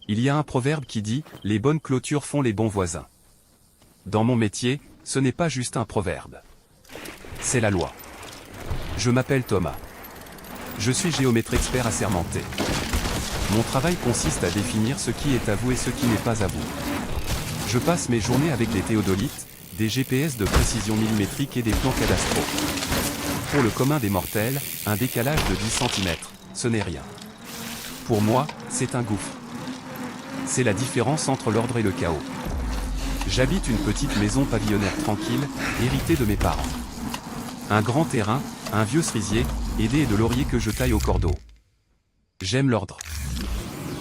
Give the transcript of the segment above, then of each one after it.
Il y a un proverbe qui dit « Les bonnes clôtures font les bons voisins ». Dans mon métier, ce n'est pas juste un proverbe. C'est la loi. Je m'appelle Thomas. Je suis géomètre expert assermenté. Mon travail consiste à définir ce qui est à vous et ce qui n'est pas à vous. Je passe mes journées avec des théodolites, des GPS de précision millimétrique et des plans cadastraux. Pour le commun des mortels, un décalage de 10 cm, ce n'est rien. Pour moi, c'est un gouffre. C'est la différence entre l'ordre et le chaos. J'habite une petite maison pavillonnaire tranquille, héritée de mes parents. Un grand terrain, un vieux cerisier, et des haies de laurier que je taille au cordeau. J'aime l'ordre.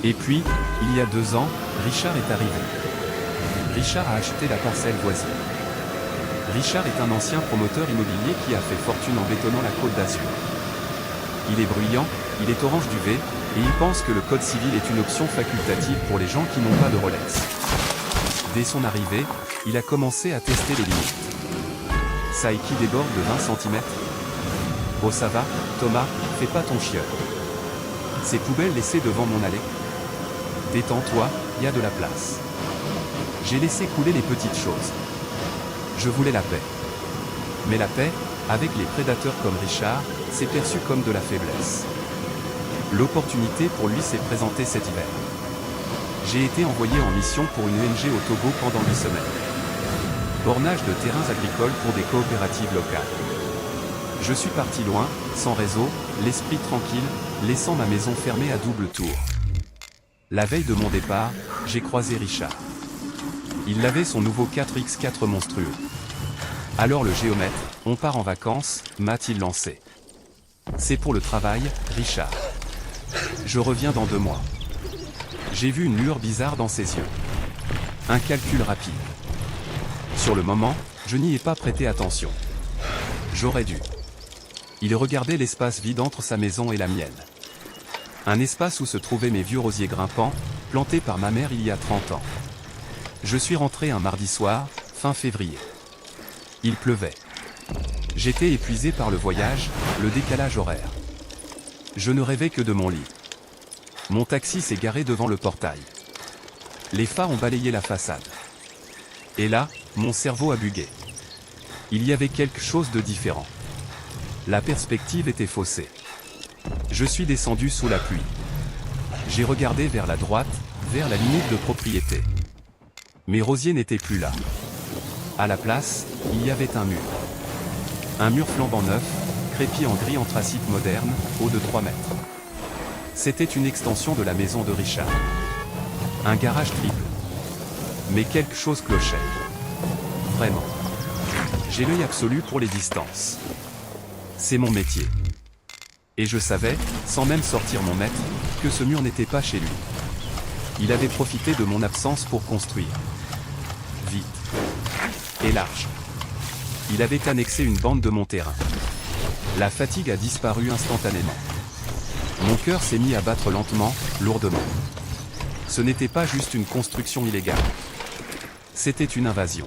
Et puis, il y a 2 ans, Richard est arrivé. Richard a acheté la parcelle voisine. Richard est un ancien promoteur immobilier qui a fait fortune en bétonnant la Côte d'Azur. Il est bruyant, il est orange duvet, et il pense que le code civil est une option facultative pour les gens qui n'ont pas de Rolex. Dès son arrivée, il a commencé à tester les limites. Ça et qui déborde de 20 cm. Oh ça va, Thomas, fais pas ton chieur. Ces poubelles laissées devant mon allée. Détends-toi, y a de la place. J'ai laissé couler les petites choses. Je voulais la paix. Mais la paix, avec les prédateurs comme Richard, c'est perçu comme de la faiblesse. L'opportunité pour lui s'est présentée cet hiver. J'ai été envoyé en mission pour une ONG au Togo pendant 8 semaines. Bornage de terrains agricoles pour des coopératives locales. Je suis parti loin, sans réseau, l'esprit tranquille, laissant ma maison fermée à double tour. La veille de mon départ, j'ai croisé Richard. Il avait son nouveau 4x4 monstrueux. Alors le géomètre, on part en vacances, m'a-t-il lancé. C'est pour le travail, Richard. Je reviens dans 2 mois. J'ai vu une lueur bizarre dans ses yeux. Un calcul rapide. Sur le moment, je n'y ai pas prêté attention. J'aurais dû. Il regardait l'espace vide entre sa maison et la mienne. Un espace où se trouvaient mes vieux rosiers grimpants, plantés par ma mère il y a 30 ans. Je suis rentré un mardi soir, fin février. Il pleuvait. J'étais épuisé par le voyage, le décalage horaire. Je ne rêvais que de mon lit. Mon taxi s'est garé devant le portail. Les phares ont balayé la façade. Et là, mon cerveau a bugué. Il y avait quelque chose de différent. La perspective était faussée. Je suis descendu sous la pluie. J'ai regardé vers la droite, vers la limite de propriété. Mes rosiers n'étaient plus là. À la place, il y avait un mur. Un mur flambant neuf, crépi en gris anthracite moderne, haut de 3 mètres. C'était une extension de la maison de Richard. Un garage triple. Mais quelque chose clochait. Vraiment. J'ai l'œil absolu pour les distances. C'est mon métier. Et je savais, sans même sortir mon mètre, que ce mur n'était pas chez lui. Il avait profité de mon absence pour construire. Vite. Et large. Il avait annexé une bande de mon terrain. La fatigue a disparu instantanément. Mon cœur s'est mis à battre lentement, lourdement. Ce n'était pas juste une construction illégale. C'était une invasion.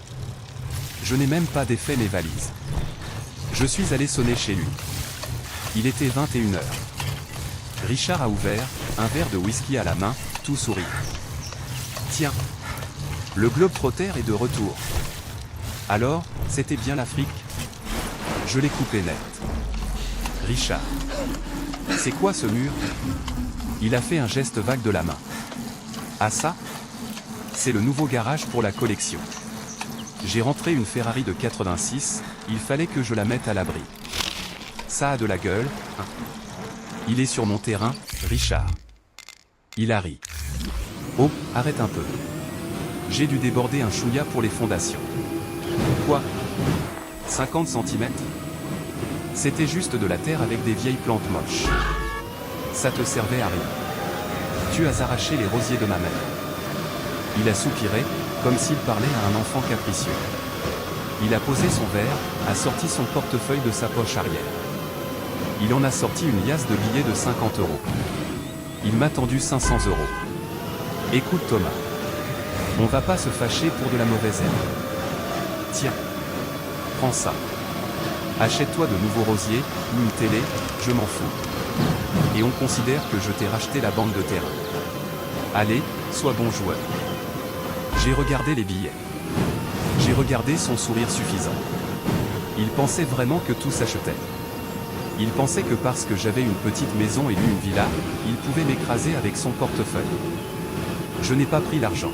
Je n'ai même pas défait mes valises. Je suis allé sonner chez lui. Il était 21 h. Richard a ouvert, un verre de whisky à la main, tout sourire. Tiens, le globe-trotter est de retour. Alors, c'était bien l'Afrique? Je l'ai coupé net. Richard. C'est quoi ce mur? Il a fait un geste vague de la main. Ah ça? C'est le nouveau garage pour la collection. J'ai rentré une Ferrari de 86, il fallait que je la mette à l'abri. Ça a de la gueule, hein? Il est sur mon terrain, Richard. Il a ri. Oh, arrête un peu. J'ai dû déborder un chouïa pour les fondations. Quoi? 50 cm? C'était juste de la terre avec des vieilles plantes moches. Ça te servait à rien. Tu as arraché les rosiers de ma mère. Il a soupiré, comme s'il parlait à un enfant capricieux. Il a posé son verre, a sorti son portefeuille de sa poche arrière. Il en a sorti une liasse de billets de 50 €. Il m'a tendu 500 €. Écoute Thomas. On va pas se fâcher pour de la mauvaise herbe. Tiens. Prends ça. Achète-toi de nouveaux rosiers, ou une télé, je m'en fous. Et on considère que je t'ai racheté la bande de terrain. Allez, sois bon joueur. J'ai regardé les billets. J'ai regardé son sourire suffisant. Il pensait vraiment que tout s'achetait. Il pensait que parce que j'avais une petite maison et lui une villa, il pouvait m'écraser avec son portefeuille. Je n'ai pas pris l'argent.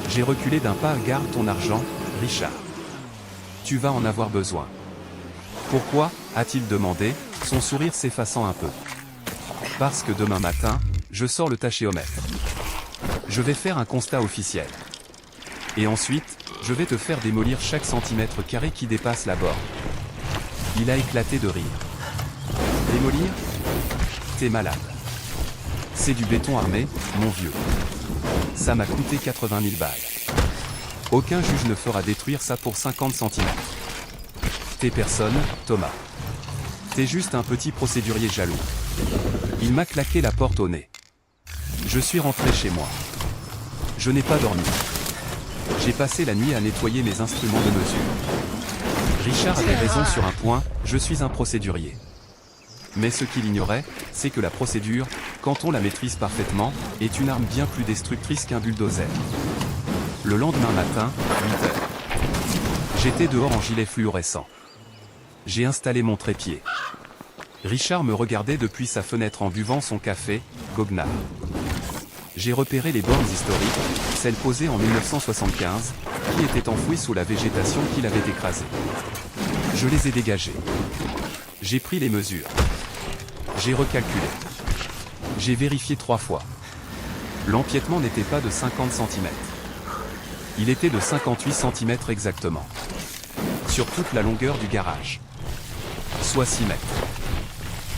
J'ai reculé d'un pas. Garde ton argent, Richard. Tu vas en avoir besoin. Pourquoi, a-t-il demandé, son sourire s'effaçant un peu. Parce que demain matin, je sors le tachéomètre. Je vais faire un constat officiel. Et ensuite, je vais te faire démolir chaque centimètre carré qui dépasse la borne. Il a éclaté de rire. Démolir? T'es malade. C'est du béton armé, mon vieux. Ça m'a coûté 80 000 balles. Aucun juge ne fera détruire ça pour 50 centimètres. T'es personne, Thomas. T'es juste un petit procédurier jaloux. Il m'a claqué la porte au nez. Je suis rentré chez moi. Je n'ai pas dormi. J'ai passé la nuit à nettoyer mes instruments de mesure. Richard avait raison sur un point, je suis un procédurier. Mais ce qu'il ignorait, c'est que la procédure, quand on la maîtrise parfaitement, est une arme bien plus destructrice qu'un bulldozer. Le lendemain matin, 8 heures. J'étais dehors en gilet fluorescent. J'ai installé mon trépied. Richard me regardait depuis sa fenêtre en buvant son café, goguenard. J'ai repéré les bornes historiques, celles posées en 1975, qui étaient enfouies sous la végétation qu'il avait écrasée. Je les ai dégagées. J'ai pris les mesures. J'ai recalculé. J'ai vérifié 3 fois. L'empiètement n'était pas de 50 cm. Il était de 58 cm exactement. Sur toute la longueur du garage. Soit 6 mètres.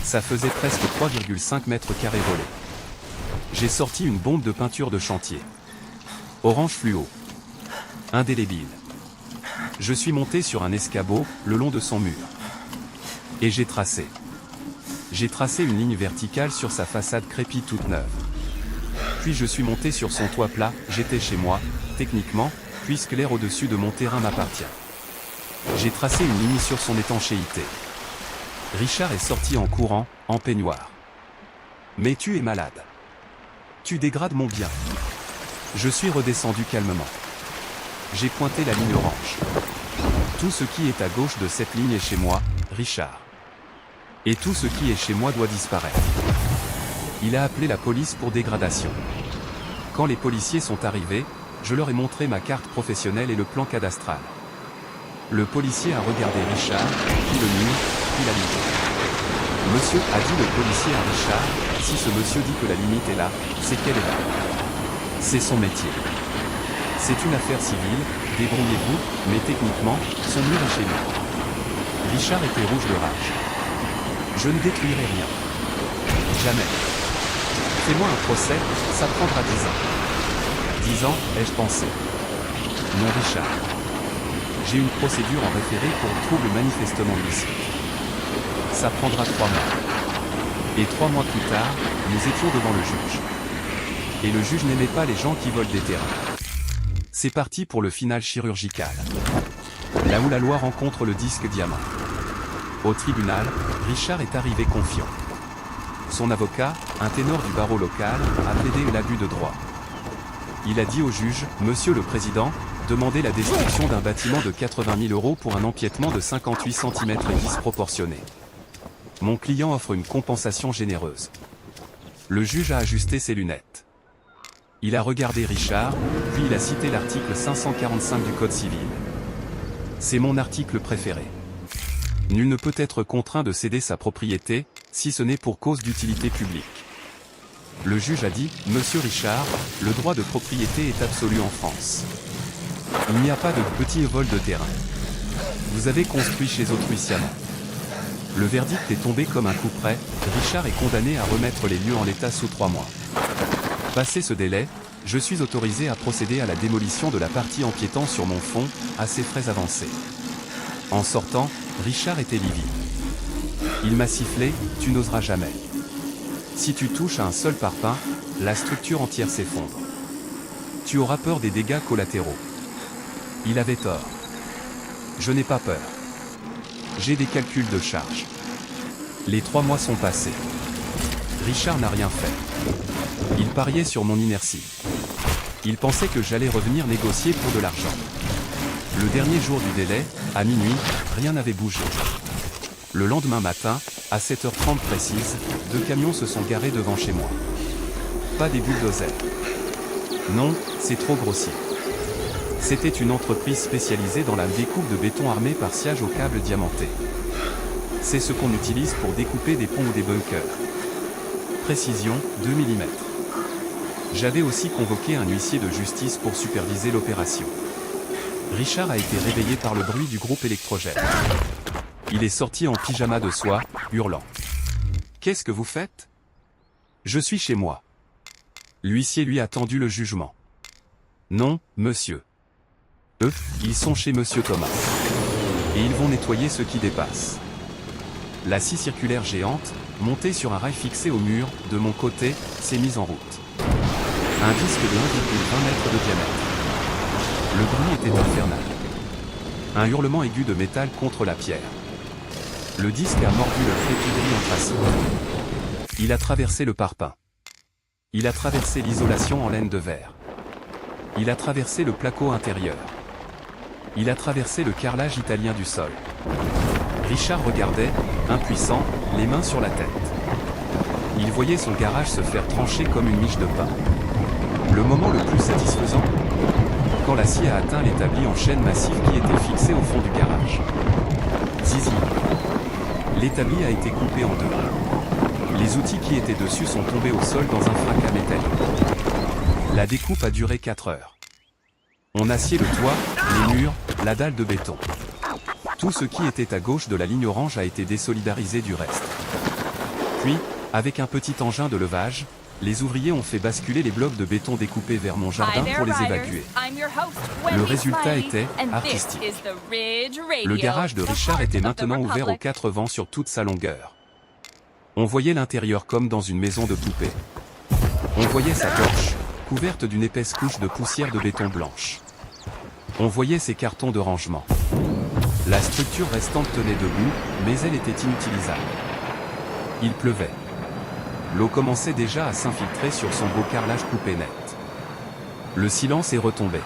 Ça faisait presque 3,5 mètres carrés volés. J'ai sorti une bombe de peinture de chantier. Orange fluo. Indélébile. Je suis monté sur un escabeau, le long de son mur. Et j'ai tracé. J'ai tracé une ligne verticale sur sa façade crépie toute neuve. Puis je suis monté sur son toit plat, j'étais chez moi, techniquement, puisque l'air au-dessus de mon terrain m'appartient. J'ai tracé une ligne sur son étanchéité. Richard est sorti en courant, en peignoir. Mais tu es malade. Tu dégrades mon bien. Je suis redescendu calmement. J'ai pointé la ligne orange. Tout ce qui est à gauche de cette ligne est chez moi, Richard. Et tout ce qui est chez moi doit disparaître. Il a appelé la police pour dégradation. Quand les policiers sont arrivés, je leur ai montré ma carte professionnelle et le plan cadastral. Le policier a regardé Richard, puis le mur, puis la limite. Monsieur, a dit le policier à Richard, si ce monsieur dit que la limite est là, c'est qu'elle est là. C'est son métier. C'est une affaire civile, débrouillez-vous, mais techniquement, son mur est chez lui. Richard était rouge de rage. Je ne détruirai rien. Jamais. Fais-moi un procès, ça prendra 10 ans. 10 ans, ai-je pensé. Non Richard. J'ai une procédure en référé pour trouble manifestement illicite. Ça prendra 3 mois. Et 3 mois plus tard, nous étions devant le juge. Et le juge n'aimait pas les gens qui volent des terrains. C'est parti pour le final chirurgical. Là où la loi rencontre le disque diamant. Au tribunal, Richard est arrivé confiant. Son avocat, un ténor du barreau local, a plaidé l'abus de droit. Il a dit au juge, « Monsieur le Président, demandez la destruction d'un bâtiment de 80 000 € pour un empiètement de 58 cm et disproportionné. Mon client offre une compensation généreuse. » Le juge a ajusté ses lunettes. Il a regardé Richard, puis il a cité l'article 545 du Code civil. C'est mon article préféré. Nul ne peut être contraint de céder sa propriété, si ce n'est pour cause d'utilité publique. Le juge a dit, « Monsieur Richard, le droit de propriété est absolu en France. Il n'y a pas de petit vol de terrain. Vous avez construit chez autrui sciemment. » Le verdict est tombé comme un coup près, Richard est condamné à remettre les lieux en l'état sous 3 mois. Passé ce délai, je suis autorisé à procéder à la démolition de la partie empiétant sur mon fonds, à ses frais avancés. En sortant, Richard était livide. Il m'a sifflé, « Tu n'oseras jamais. Si tu touches à un seul parpaing, la structure entière s'effondre. Tu auras peur des dégâts collatéraux. » Il avait tort. Je n'ai pas peur. J'ai des calculs de charge. Les 3 mois sont passés. Richard n'a rien fait. Il pariait sur mon inertie. Il pensait que j'allais revenir négocier pour de l'argent. Le dernier jour du délai, à minuit, rien n'avait bougé. Le lendemain matin, à 7h30 précise, 2 camions se sont garés devant chez moi. Pas des bulldozers. Non, c'est trop grossier. C'était une entreprise spécialisée dans la découpe de béton armé par sciage au câble diamanté. C'est ce qu'on utilise pour découper des ponts ou des bunkers. Précision, 2 mm. J'avais aussi convoqué un huissier de justice pour superviser l'opération. Richard a été réveillé par le bruit du groupe électrogène. Il est sorti en pyjama de soie, hurlant. « Qu'est-ce que vous faites ? » « Je suis chez moi. » L'huissier lui a tendu le jugement. « Non, monsieur. Eux, ils sont chez monsieur Thomas. Et ils vont nettoyer ce qui dépasse. » La scie circulaire géante, montée sur un rail fixé au mur, de mon côté, s'est mise en route. Un disque de 1,20 mètres de diamètre. Le bruit était infernal. Un hurlement aigu de métal contre la pierre. Le disque a mordu le crépi en face. Il a traversé le parpaing. Il a traversé l'isolation en laine de verre. Il a traversé le placo intérieur. Il a traversé le carrelage italien du sol. Richard regardait, impuissant, les mains sur la tête. Il voyait son garage se faire trancher comme une miche de pain. Le moment le plus satisfaisant, quand la scie a atteint l'établi en chaîne massive qui était fixé au fond du garage. Zizi. L'établi a été coupé en deux. Les outils qui étaient dessus sont tombés au sol dans un fracas métallique. La découpe a duré 4 heures. On aciait le toit, les murs, la dalle de béton. Tout ce qui était à gauche de la ligne orange a été désolidarisé du reste. Puis, avec un petit engin de levage, les ouvriers ont fait basculer les blocs de béton découpés vers mon jardin pour les évacuer. Le résultat était artistique. Le garage de Richard était maintenant ouvert aux 4 vents sur toute sa longueur. On voyait l'intérieur comme dans une maison de poupée. On voyait sa porche, couverte d'une épaisse couche de poussière de béton blanche. On voyait ses cartons de rangement. La structure restante tenait debout, mais elle était inutilisable. Il pleuvait. L'eau commençait déjà à s'infiltrer sur son beau carrelage coupé net. Le silence est retombé.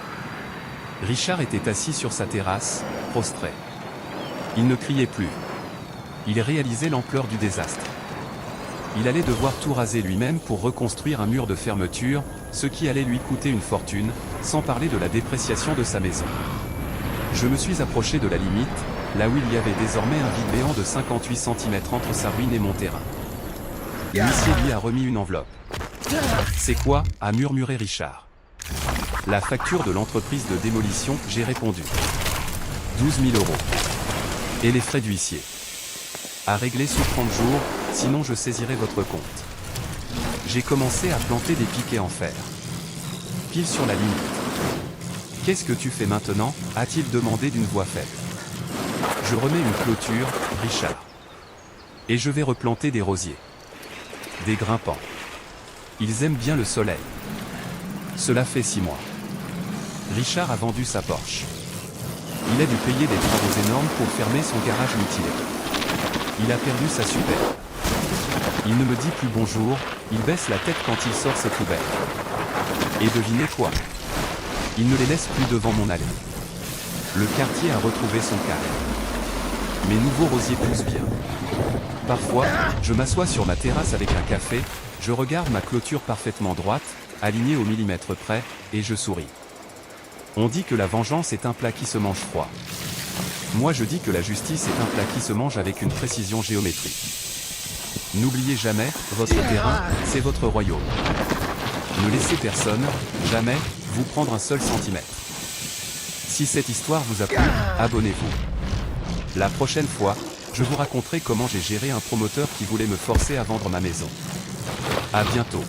Richard était assis sur sa terrasse, prostré. Il ne criait plus. Il réalisait l'ampleur du désastre. Il allait devoir tout raser lui-même pour reconstruire un mur de fermeture, ce qui allait lui coûter une fortune, sans parler de la dépréciation de sa maison. Je me suis approché de la limite, là où il y avait désormais un vide béant de 58 cm entre sa ruine et mon terrain. L'huissier lui a remis une enveloppe. « C'est quoi ?» a murmuré Richard. « La facture de l'entreprise de démolition », j'ai répondu. « 12 000 €. Et les frais d'huissier. À régler sous 30 jours, sinon je saisirai votre compte. » J'ai commencé à planter des piquets en fer. Pile sur la limite. « Qu'est-ce que tu fais maintenant ?» a-t-il demandé d'une voix faible. « Je remets une clôture, Richard. Et je vais replanter des rosiers. Des grimpants. Ils aiment bien le soleil. Cela fait 6 mois. » Richard a vendu sa Porsche. Il a dû payer des travaux énormes pour fermer son garage mutilé. Il a perdu sa super. Il ne me dit plus bonjour, il baisse la tête quand il sort ses poubelles. Et devinez quoi? Il ne les laisse plus devant mon allée. Le quartier a retrouvé son calme. Mes nouveaux rosiers poussent bien. Parfois, je m'assois sur ma terrasse avec un café, je regarde ma clôture parfaitement droite, alignée au millimètre près, et je souris. On dit que la vengeance est un plat qui se mange froid. Moi je dis que la justice est un plat qui se mange avec une précision géométrique. N'oubliez jamais, votre terrain, c'est votre royaume. Ne laissez personne, jamais, vous prendre un seul centimètre. Si cette histoire vous a plu, abonnez-vous. La prochaine fois, je vous raconterai comment j'ai géré un promoteur qui voulait me forcer à vendre ma maison. À bientôt.